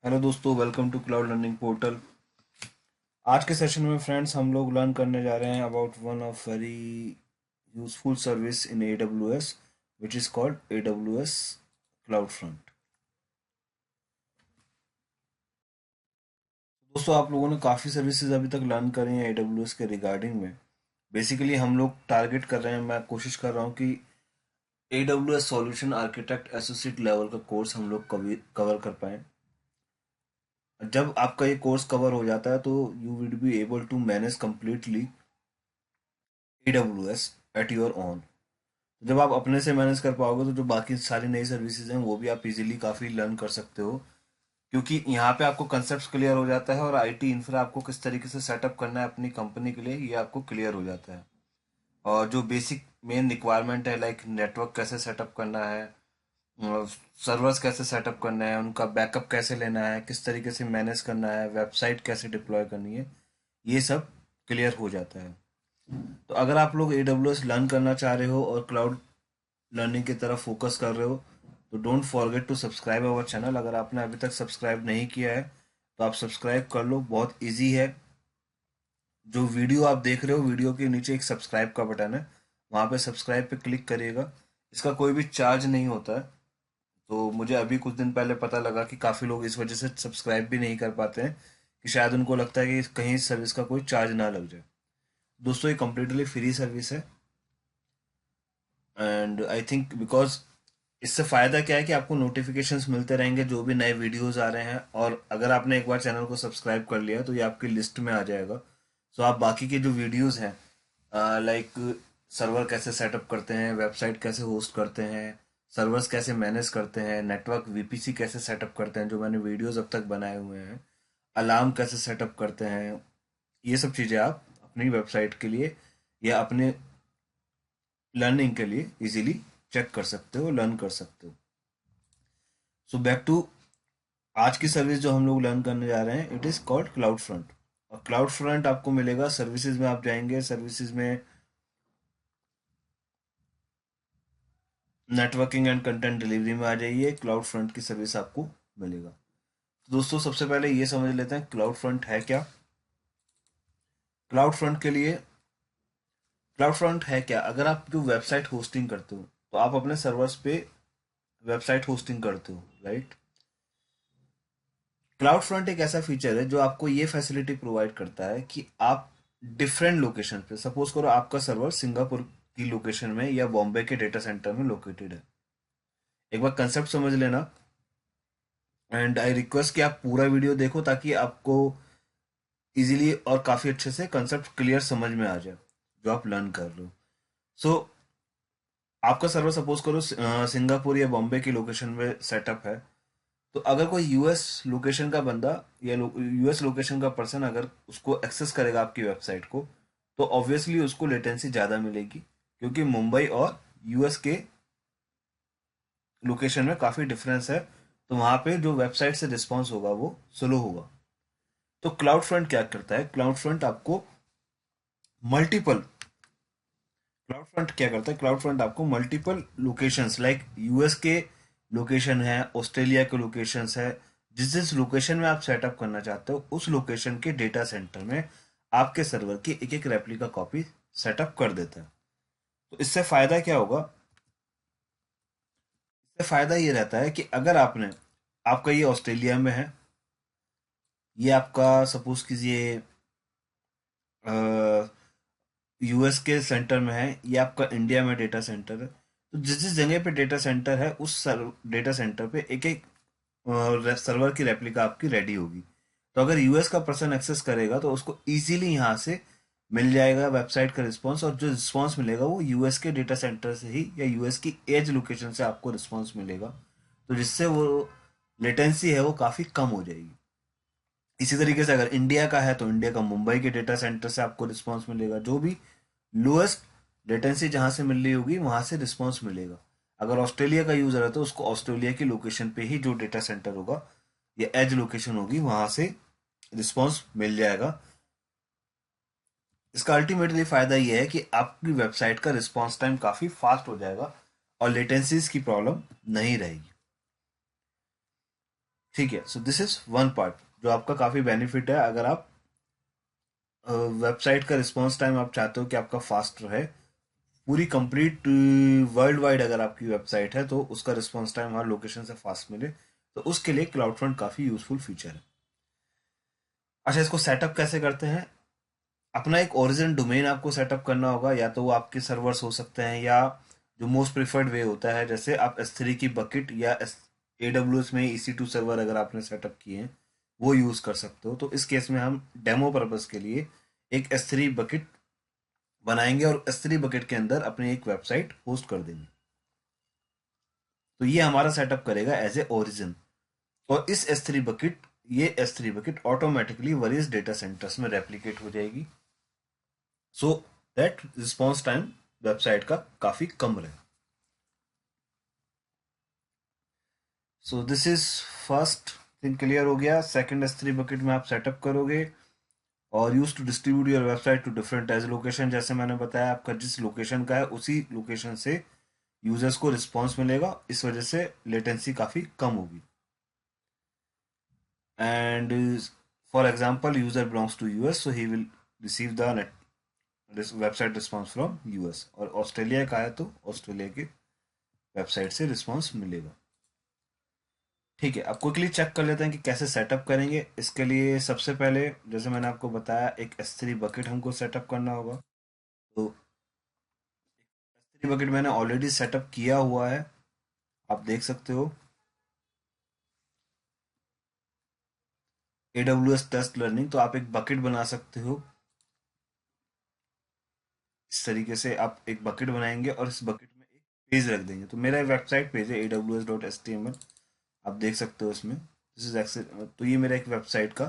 Hello दोस्तों, welcome to cloud learning portal. आज के सेशन में फ्रेंड्स हम लोग लर्न करने जा रहे हैं about one of very useful service in AWS which is called AWS cloud front. दोस्तों, आप लोगों ने काफ़ी सर्विसेज अभी तक लर्न करी हैं AWS के रिगार्डिंग में। बेसिकली हम लोग टारगेट कर रहे हैं, मैं कोशिश कर रहा हूँ कि AWS solution architect associate level का कोर्स हम लोग कवर कर पाएँ। जब आपका ये कोर्स कवर हो जाता है तो you will be able to manage completely AWS at your own. जब आप अपने से मैनेज कर पाओगे तो जो बाकी सारी नई सर्विसेज हैं वो भी आप इजीली काफ़ी लर्न कर सकते हो, क्योंकि यहाँ पे आपको कंसेप्ट क्लियर हो जाता है और आईटी इंफ्रा आपको किस तरीके से सेटअप करना है अपनी कंपनी के लिए ये आपको क्लियर हो जाता है। और जो बेसिक मेन रिक्वायरमेंट है, लाइक नेटवर्क कैसे सेटअप करना है, सर्वर्स कैसे सेटअप करना है, उनका बैकअप कैसे लेना है, किस तरीके से मैनेज करना है, वेबसाइट कैसे डिप्लॉय करनी है, ये सब क्लियर हो जाता है। तो अगर आप लोग AWS लर्न करना चाह रहे हो और क्लाउड लर्निंग की तरफ फोकस कर रहे हो तो don't forget to subscribe our channel. अगर आपने अभी तक सब्सक्राइब नहीं किया है तो आप सब्सक्राइब कर लो, बहुत इजी है। जो वीडियो आप देख रहे हो, वीडियो के नीचे एक सब्सक्राइब का बटन है, वहाँ पे सब्सक्राइब पे क्लिक करिएगा। इसका कोई भी चार्ज नहीं होता है। तो मुझे अभी कुछ दिन पहले पता लगा कि काफ़ी लोग इस वजह से सब्सक्राइब भी नहीं कर पाते हैं कि शायद उनको लगता है कि कहीं इस सर्विस का कोई चार्ज ना लग जाए। दोस्तों, ये कम्प्लीटली फ्री सर्विस है। एंड आई थिंक बिकॉज इससे फ़ायदा क्या है कि आपको नोटिफिकेशंस मिलते रहेंगे जो भी नए वीडियोस आ रहे हैं, और अगर आपने एक बार चैनल को सब्सक्राइब कर लिया तो ये आपकी लिस्ट में आ जाएगा। सो आप बाकी के जो वीडियोस हैं, लाइक सर्वर कैसे सेटअप करते हैं, वेबसाइट कैसे होस्ट करते हैं, सर्वर्स कैसे मैनेज करते हैं, नेटवर्क VPC कैसे सेटअप करते हैं, जो मैंने वीडियोस अब तक बनाए हुए हैं, अलार्म कैसे सेटअप करते हैं, ये सब चीज़ें आप अपनी वेबसाइट के लिए या अपने लर्निंग के लिए इजीली चेक कर सकते हो, लर्न कर सकते हो। सो बैक टू आज की सर्विस जो हम लोग लर्न करने जा रहे हैं, it is called cloud front. और क्लाउड फ्रंट आपको मिलेगा सर्विसेज में, आप जाएंगे सर्विसेज में नेटवर्किंग एंड कंटेंट डिलीवरी में आ जाइए, क्लाउड फ्रंट की सर्विस आपको मिलेगा। तो दोस्तों, सबसे पहले ये समझ लेते हैं क्लाउड फ्रंट है क्या। क्लाउड फ्रंट के लिए क्लाउड फ्रंट है क्या, अगर आप जो वेबसाइट होस्टिंग करते हो तो आप अपने सर्वर्स पे वेबसाइट होस्टिंग करते हो, राइट। क्लाउड फ्रंट एक ऐसा फीचर है जो आपको ये फैसिलिटी प्रोवाइड करता है कि आप डिफरेंट लोकेशन पे, सपोज करो आपका सर्वर सिंगापुर की लोकेशन में या बॉम्बे के डेटा सेंटर में लोकेटेड है। एक बार कंसेप्ट समझ लेना, एंड आई रिक्वेस्ट कि आप पूरा वीडियो देखो ताकि आपको इजीली और काफ़ी अच्छे से कंसेप्ट क्लियर समझ में आ जाए जो आप लर्न कर रहे हो। सो आपका सर्वर सपोज करो सिंगापुर या बॉम्बे की लोकेशन में सेटअप है। तो अगर कोई US लोकेशन का बंदा या US लोकेशन का पर्सन अगर उसको एक्सेस करेगा आपकी वेबसाइट को, तो ऑब्वियसली उसको लेटेंसी ज़्यादा मिलेगी, क्योंकि मुंबई और US के लोकेशन में काफ़ी डिफरेंस है। तो वहाँ पे जो वेबसाइट से रिस्पॉन्स होगा वो स्लो होगा। तो क्लाउड फ्रंट क्या करता है, क्लाउड फ्रंट आपको मल्टीपल क्लाउड फ्रंट क्या करता है, क्लाउड फ्रंट आपको मल्टीपल लोकेशंस, लाइक US के लोकेशन है, ऑस्ट्रेलिया के लोकेशंस है, जिस जिस लोकेशन में आप सेटअप करना चाहते हो उस लोकेशन के डेटा सेंटर में आपके सर्वर की एक एक रेप्लिका कॉपी सेटअप कर देता है। तो इससे फायदा क्या होगा, इससे फायदा ये रहता है कि अगर आपका ये ऑस्ट्रेलिया में है, ये आपका सपोज कीजिए US के सेंटर में है, ये आपका इंडिया में डेटा सेंटर है, तो जिस जिस जगह पे डेटा सेंटर है उस डेटा सेंटर पे एक एक सर्वर की रेप्लिका आपकी रेडी होगी। तो अगर US का पर्सन एक्सेस करेगा तो उसको इजीली यहाँ से मिल जाएगा वेबसाइट का रिस्पॉन्स, और जो रिस्पॉन्स मिलेगा वो US के डेटा सेंटर से ही या US की एज लोकेशन से आपको रिस्पॉन्स मिलेगा। तो जिससे वो लेटेंसी है वो काफ़ी कम हो जाएगी। इसी तरीके से अगर इंडिया का है तो इंडिया का मुंबई के डेटा सेंटर से आपको रिस्पॉन्स मिलेगा, जो भी लोएस्ट लेटेंसी जहां से मिल रही होगी वहां से रिस्पॉन्स मिलेगा। अगर ऑस्ट्रेलिया का यूजर है तो उसको ऑस्ट्रेलिया की लोकेशन पे ही जो डेटा सेंटर होगा या एज लोकेशन होगी वहां से रिस्पॉन्स मिल जाएगा। इसका अल्टीमेटली फायदा यह है कि आपकी वेबसाइट का रिस्पॉन्स टाइम काफी फास्ट हो जाएगा और लेटेंसीज की प्रॉब्लम नहीं रहेगी। ठीक है, so this is one part जो आपका काफ़ी बेनिफिट है। अगर आप वेबसाइट का रिस्पॉन्स टाइम आप चाहते हो कि आपका फास्ट रहे, पूरी कंप्लीट वर्ल्ड वाइड अगर आपकी वेबसाइट है तो उसका रिस्पॉन्स टाइम हर लोकेशन से फास्ट मिले, तो उसके लिए क्लाउड फ्रंट काफ़ी यूजफुल फीचर है। अच्छा, इसको सेटअप कैसे करते हैं? अपना एक ओरिजिन डोमेन आपको सेटअप करना होगा, या तो वो आपके सर्वर्स हो सकते हैं, या जो मोस्ट प्रिफर्ड वे होता है जैसे आप S3 की बकेट या AWS में EC2 सर्वर अगर आपने सेटअप किए हैं वो यूज़ कर सकते हो। तो इस केस में हम डेमो पर्पस के लिए एक S3 बकेट बनाएंगे और S3 बकेट के अंदर अपनी एक वेबसाइट होस्ट कर देंगे। तो ये हमारा सेटअप करेगा एज ए ओरिजिन, और इस S3 bucket automatically worries data centres में रेप्लिकेट हो जाएगी, so that response time website का काफ़ी कम रहे। So this is first thing clear हो गया। सेकंड S3 बकेट में आप सेटअप करोगे और use to distribute your website to different edge location. जैसे मैंने बताया, आपका जिस लोकेशन का है उसी लोकेशन से यूजर्स को रिस्पॉन्स मिलेगा, इस वजह से लेटेंसी काफ़ी कम होगी। And for example, user belongs to US, so he will receive the net website response from US, और ऑस्ट्रेलिया का है तो ऑस्ट्रेलिया की वेबसाइट से रिस्पॉन्स मिलेगा। ठीक है, अब क्विकली चेक कर लेते हैं कि कैसे सेटअप करेंगे। इसके लिए सबसे पहले जैसे मैंने आपको बताया, एक S3 बकेट हमको सेटअप करना होगा। तो S3 बकेट मैंने ऑलरेडी सेटअप किया हुआ है, आप देख सकते हो। AWS टेस्ट लर्निंग, तो आप एक बकेट बना सकते हो। इस तरीके से आप एक बकेट बनाएंगे और इस बकेट में एक पेज रख देंगे। तो मेरा वेबसाइट पेज है aws.html, आप देख सकते हो इसमें। दिस इज एक्सेस, तो ये मेरा एक वेबसाइट का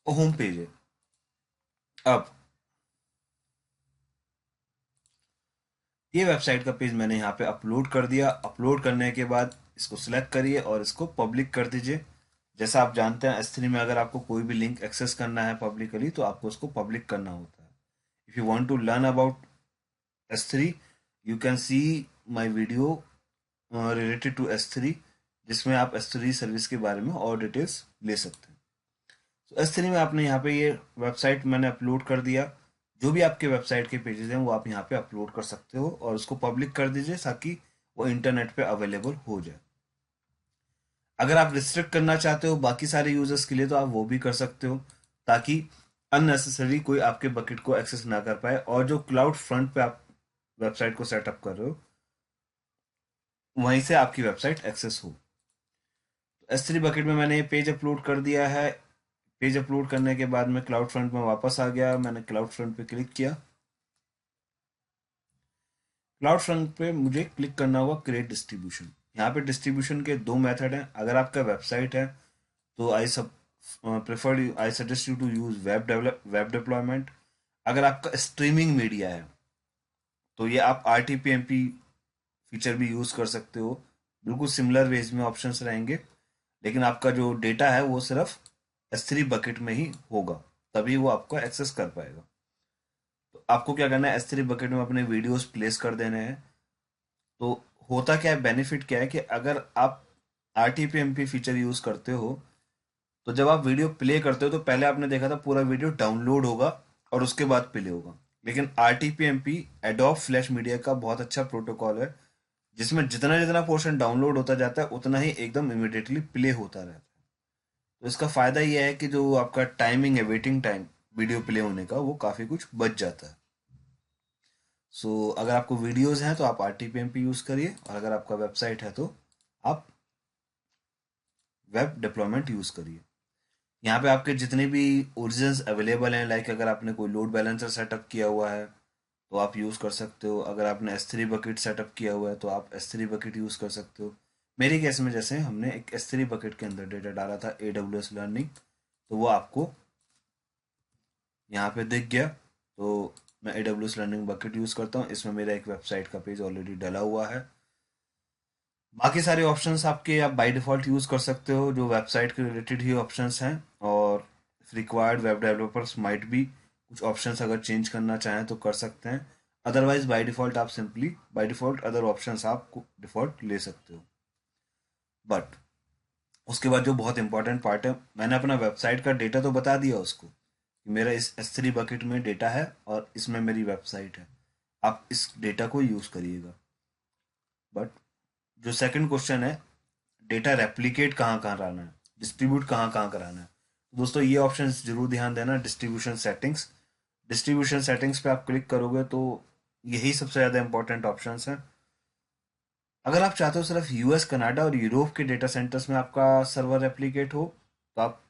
होम पेज है। अब ये वेबसाइट का पेज मैंने यहाँ पे अपलोड कर दिया। अपलोड करने के बाद इसको सिलेक्ट करिए और इसको पब्लिक कर दीजिए। जैसा आप जानते हैं, S3 में अगर आपको कोई भी लिंक एक्सेस करना है पब्लिकली तो आपको उसको पब्लिक करना होता है। If you want to learn about S3, you can see my video related to S3, जिसमें आप S3 सर्विस के बारे में और डिटेल्स ले सकते हैं। तो S3 में आपने यहाँ पे ये वेबसाइट मैंने अपलोड कर दिया। जो भी आपके वेबसाइट के पेजेस हैं वो आप यहाँ पे अपलोड कर सकते हो और उसको पब्लिक कर दीजिए ताकि वो इंटरनेट पे अवेलेबल हो जाए। अगर आप रिस्ट्रिक्ट करना चाहते हो बाकी सारे यूजर्स के लिए तो आप वो भी कर सकते हो, ताकि अननेसेसरी कोई आपके बकेट को एक्सेस ना कर पाए, और जो क्लाउड फ्रंट पे आप वेबसाइट को सेटअप कर रहे हो वहीं से आपकी वेबसाइट एक्सेस हो। S3 बकेट में मैंने ये पेज अपलोड कर दिया है। पेज अपलोड करने के बाद मैं क्लाउड फ्रंट में वापस आ गया, मैंने क्लाउड फ्रंट पे क्लिक किया। क्लाउड फ्रंट पे मुझे क्लिक करना होगा क्रिएट डिस्ट्रीब्यूशन। यहाँ पे डिस्ट्रीब्यूशन के दो मेथड हैं। अगर आपका वेबसाइट है तो I suggest you to use web deployment. अगर आपका स्ट्रीमिंग मीडिया है तो ये आप RTPMP फीचर भी यूज कर सकते हो। बिल्कुल सिमिलर वेज में ऑप्शंस रहेंगे, लेकिन आपका जो डेटा है वो सिर्फ S3 बकेट में ही होगा, तभी वो आपको एक्सेस कर पाएगा। तो आपको क्या करना है, S3 बकेट में अपने वीडियोस प्लेस कर देने हैं। तो होता क्या है, बेनिफिट क्या है कि अगर आप RTPMP फीचर यूज करते हो तो जब आप वीडियो प्ले करते हो तो पहले आपने देखा था पूरा वीडियो डाउनलोड होगा और उसके बाद प्ले होगा। लेकिन RTPMP एडोब फ्लैश मीडिया का बहुत अच्छा प्रोटोकॉल है, जिसमें जितना जितना पोर्शन डाउनलोड होता जाता है उतना ही एकदम इमिडिएटली प्ले होता रहता है। तो इसका फायदा यह है कि जो आपका टाइमिंग है, वेटिंग टाइम वीडियो प्ले होने का, वो काफी कुछ बच जाता है। सो अगर आपको वीडियोस हैं तो आप RTPMP यूज करिए, और अगर आपका वेबसाइट है तो आप वेब डिप्लॉयमेंट यूज करिए। यहाँ पे आपके जितने भी ओरिजिन्स अवेलेबल हैं, लाइक अगर आपने कोई लोड बैलेंसर सेटअप किया हुआ है तो आप यूज़ कर सकते हो। अगर आपने S3 बकेट सेटअप किया हुआ है तो आप S3 बकेट यूज़ कर सकते हो। मेरे केस में जैसे हमने एक S3 बकेट के अंदर डेटा डाला था AWS लर्निंग, तो वो आपको यहाँ पे दिख गया। तो मैं AWS लर्निंग बकेट यूज़ करता हूँ, इसमें मेरा एक वेबसाइट का पेज ऑलरेडी डला हुआ है। बाकी सारे ऑप्शंस आपके आप बाय डिफ़ॉल्ट यूज़ कर सकते हो, जो वेबसाइट के रिलेटेड ही ऑप्शंस हैं। और रिक्वायर्ड वेब डेवलपर्स माइट भी कुछ ऑप्शंस अगर चेंज करना चाहें तो कर सकते हैं। अदरवाइज बाय डिफ़ॉल्ट आप simply by default other options आप डिफ़ॉल्ट ले सकते हो। बट उसके बाद जो बहुत इंपॉर्टेंट पार्ट है, मैंने अपना वेबसाइट का डेटा तो बता दिया उसको कि मेरा इस S3 बकेट में डेटा है और इसमें मेरी वेबसाइट है, आप इस डेटा को यूज़ करिएगा। बट जो सेकंड क्वेश्चन है, डेटा रेप्लिकेट कहाँ कहाँ कराना है, डिस्ट्रीब्यूट कहाँ कहाँ कराना है, तो दोस्तों ये ऑप्शन जरूर ध्यान देना, डिस्ट्रीब्यूशन सेटिंग्स। डिस्ट्रीब्यूशन सेटिंग्स पे आप क्लिक करोगे तो यही सबसे ज़्यादा इंपॉर्टेंट ऑप्शंस हैं। अगर आप चाहते हो सिर्फ यूएस, कनाडा और यूरोप के डेटा सेंटर्स में आपका सर्वर रेप्लिकेट हो, तो आप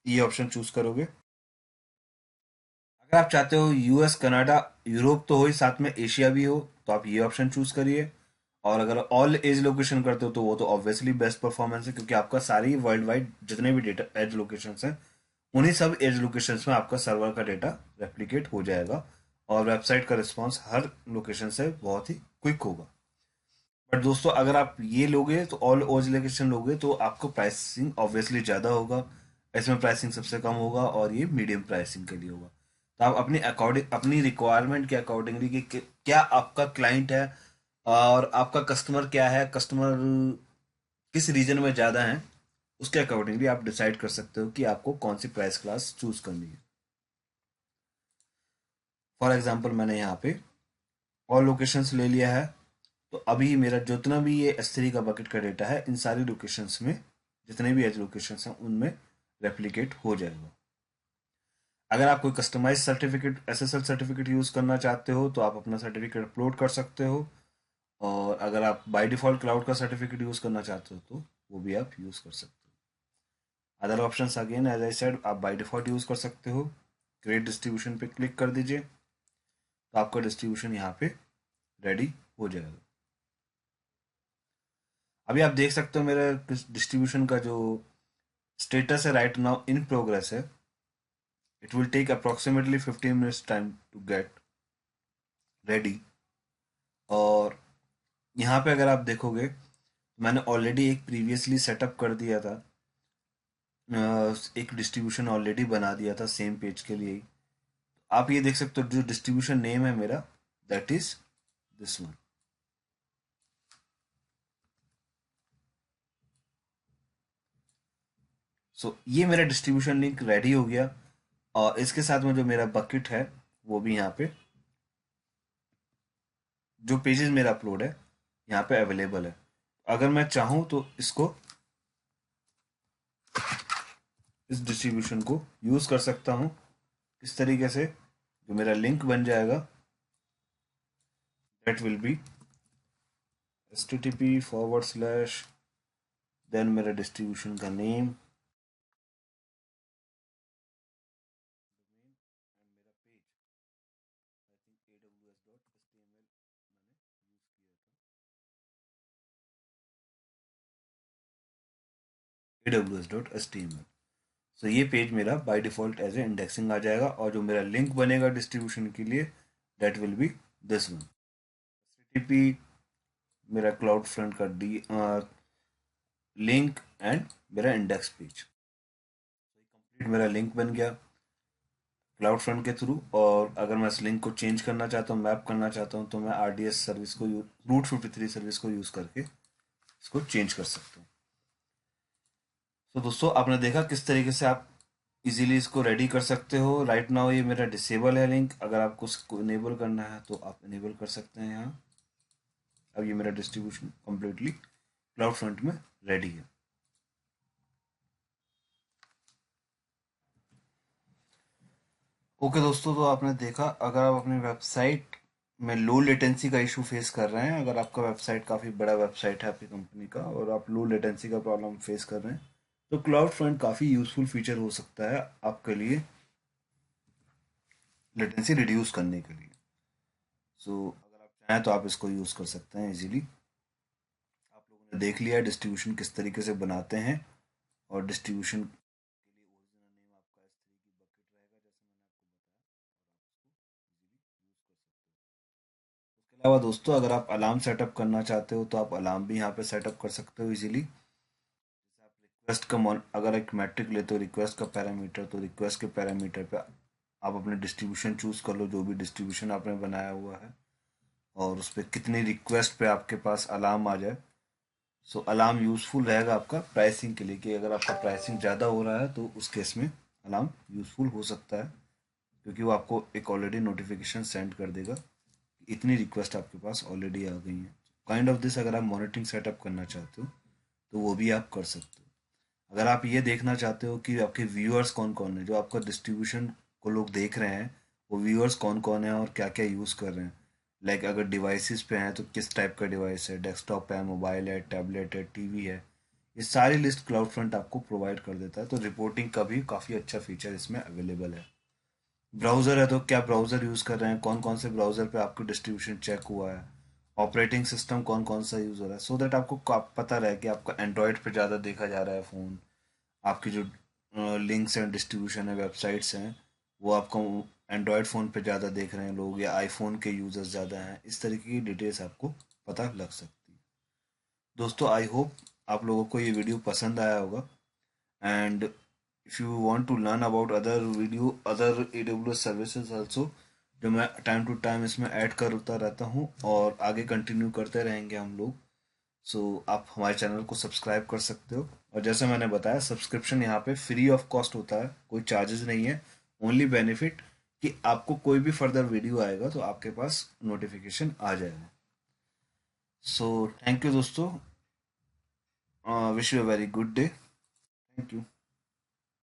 ये ऑप्शन चूज करोगे। अगर आप चाहते हो यूएस, कनाडा, यूरोप तो हो ही, साथ में एशिया भी हो, तो आप ये ऑप्शन चूज करिए। और अगर ऑल एज लोकेशन करते हो तो वो तो ऑब्वियसली बेस्ट परफॉर्मेंस है, क्योंकि आपका सारी वर्ल्ड वाइड जितने भी डेटा एज लोकेशन हैं, उन्हीं सब एज लोकेशंस में आपका सर्वर का डेटा रेप्लिकेट हो जाएगा और वेबसाइट का रिस्पॉन्स हर लोकेशन से बहुत ही क्विक होगा। बट दोस्तों अगर आप ये लोगे तो ऑल ओज लोकेशन लोगे तो आपको प्राइसिंग ऑब्वियसली ज़्यादा होगा, इसमें प्राइसिंग सबसे कम होगा और ये मीडियम प्राइसिंग के लिए होगा। तो आप अपनी अकॉर्डिंग, अपनी रिक्वायरमेंट के अकॉर्डिंगली कि क्या आपका क्लाइंट है और आपका कस्टमर क्या है, कस्टमर किस रीजन में ज़्यादा है, उसके अकॉर्डिंगली आप डिसाइड कर सकते हो कि आपको कौन सी प्राइस क्लास चूज करनी है। फॉर एग्जाम्पल मैंने यहाँ पे ऑल लोकेशंस ले लिया है, तो अभी मेरा जितना भी ये S3 का बकेट का डेटा है, इन सारी लोकेशंस में जितने भी एज लोकेशंस हैं उनमें रेप्लिकेट हो जाएगा। अगर आप कोई customize certificate, SSL certificate use करना चाहते हो तो आप अपना सर्टिफिकेट अपलोड कर सकते हो। और अगर आप बाय डिफ़ॉल्ट क्लाउड का सर्टिफिकेट यूज़ करना चाहते हो तो वो भी आप यूज़ कर सकते हो। Other options again as I said, आप बाय डिफ़ॉल्ट यूज़ कर सकते हो। क्रिएट डिस्ट्रीब्यूशन पे क्लिक कर दीजिए, तो आपका डिस्ट्रीब्यूशन यहाँ पे रेडी हो जाएगा। अभी आप देख सकते हो मेरे डिस्ट्रीब्यूशन का जो स्टेटस है राइट नाउ इन प्रोग्रेस है। It will take approximately 15 minutes time to get ready. और यहाँ पे अगर आप देखोगे, मैंने ऑलरेडी एक प्रीवियसली सेटअप कर दिया था, एक डिस्ट्रीब्यूशन ऑलरेडी बना दिया था सेम पेज के लिए ही। आप ये देख सकते हो जो डिस्ट्रीब्यूशन नेम है मेरा, दैट इज दिस वन। सो ये मेरा डिस्ट्रीब्यूशन लिंक रेडी हो गया और इसके साथ में जो मेरा बकेट है वो भी यहाँ पे, जो पेजेस मेरा अपलोड है यहाँ पे अवेलेबल है। अगर मैं चाहूँ तो इसको, इस डिस्ट्रीब्यूशन को यूज़ कर सकता हूँ इस तरीके से, जो मेरा लिंक बन जाएगा that will be http:/, then मेरा डिस्ट्रीब्यूशन का नेम, aws.html। सो ये पेज मेरा by default as a indexing आ जाएगा और जो मेरा लिंक बनेगा डिस्ट्रीब्यूशन के लिए that will be this one. http मेरा क्लाउड फ्रंट का लिंक एंड मेरा इंडेक्स पेज, कंप्लीट मेरा लिंक बन गया क्लाउड फ्रंट के थ्रू। और अगर मैं इस लिंक को चेंज करना चाहता हूँ, मैप करना चाहता हूँ, तो मैं RDS सर्विस को रूट 53 सर्विस को यूज़ करके इसको चेंज कर सकता हूँ। तो दोस्तों आपने देखा किस तरीके से आप इजीली इसको रेडी कर सकते हो। राइट नाउ ये मेरा डिसेबल है लिंक, अगर आपको इसको इनेबल करना है तो आप इनेबल कर सकते हैं यहाँ। अब ये मेरा डिस्ट्रीब्यूशन कम्प्लीटली क्लाउड फ्रंट में रेडी है। ओके दोस्तों, तो आपने देखा, अगर आप अपनी वेबसाइट में लो लेटेंसी का इशू फेस कर रहे हैं, अगर आपका वेबसाइट काफ़ी बड़ा वेबसाइट है आपकी कंपनी का और आप लो लेटेंसी का प्रॉब्लम फेस कर रहे हैं, तो क्लाउड फ्रंट काफ़ी यूज़फुल फीचर हो सकता है आपके लिए लेटेंसी रिड्यूस करने के लिए। सो अगर आप चाहें तो आप इसको यूज़ कर सकते हैं इजीली। आप लोगों ने देख लिया डिस्ट्रीब्यूशन किस तरीके से बनाते हैं और डिस्ट्रीब्यूशन के लिए ओरिजिनल नेम आपका S3 की बकेट रहेगा, जैसे मैंने आपको बताया, और आप इसको इजीली यूज़ कर सकते हो। उसके अलावा दोस्तों अगर आप अलार्म सेटअप करना चाहते हो तो आप अलार्म भी यहाँ पे सेटअप कर सकते हो इजीली। जैसे आप रिक्वेस्ट का अगर एक मैट्रिक लेते हो रिक्वेस्ट का पैरामीटर, तो रिक्वेस्ट के पैरामीटर पे आप अपने डिस्ट्रीब्यूशन चूज़ कर लो, जो भी डिस्ट्रीब्यूशन आपने बनाया हुआ है, और उस पर कितनी रिक्वेस्ट पे आपके पास अलार्म आ जाए सो अलार्म यूज़फुल रहेगा आपका प्राइसिंग के लिए, कि अगर आपका प्राइसिंग ज़्यादा हो रहा है तो उस केस में अलार्म यूज़फुल हो सकता है, क्योंकि वो आपको एक ऑलरेडी नोटिफिकेशन सेंड कर देगा, इतनी रिक्वेस्ट आपके पास ऑलरेडी आ गई है। काइंड ऑफ दिस, अगर आप मॉनिटरिंग सेटअप करना चाहते हो तो वो भी आप कर सकते हो। अगर आप ये देखना चाहते हो कि आपके व्यूअर्स कौन कौन है, जो आपका डिस्ट्रीब्यूशन को लोग देख रहे हैं, वो व्यूअर्स कौन कौन है और क्या क्या यूज़ कर रहे हैं, लाइक अगर डिवाइसेस पे हैं तो किस टाइप का डिवाइस है, डेस्कटॉप है, मोबाइल है, टैबलेट है, टीवी है, ये सारी लिस्ट क्लाउड फ्रंट आपको प्रोवाइड कर देता है। तो रिपोर्टिंग का भी काफ़ी अच्छा फीचर इसमें अवेलेबल है। ब्राउज़र है तो क्या ब्राउज़र यूज़ कर रहे हैं, कौन कौन से ब्राउज़र पे आपको डिस्ट्रीब्यूशन चेक हुआ है, ऑपरेटिंग सिस्टम कौन कौन सा यूज़ हो रहा है, सो दैट आपको पता रहे कि आपका एंड्रॉयड पे ज़्यादा देखा जा रहा है फ़ोन, आपकी जो लिंक्स हैं, डिस्ट्रीब्यूशन है, वेबसाइट्स हैं, वो आपको एंड्रॉयड फ़ोन पे ज़्यादा देख रहे हैं लोग, या आईफोन के यूज़र्स ज़्यादा हैं, इस तरीके की डिटेल्स आपको पता लग सकती है। दोस्तों, आई होप आप लोगों को ये वीडियो पसंद आया होगा, and if you want to learn about other AWS services also, जो मैं टाइम टू टाइम इसमें ऐड करता रहता हूँ और आगे कंटिन्यू करते रहेंगे हम लोग। सो आप हमारे चैनल को सब्सक्राइब कर सकते हो, और जैसे मैंने बताया, सब्सक्रिप्शन यहाँ पे फ्री ऑफ कॉस्ट होता है, कोई चार्जेस नहीं है। ओनली बेनिफिट कि आपको कोई भी फर्दर वीडियो आएगा तो आपके पास नोटिफिकेशन आ जाएगा। सो थैंक यू दोस्तों, wish you a very good day. Thank you.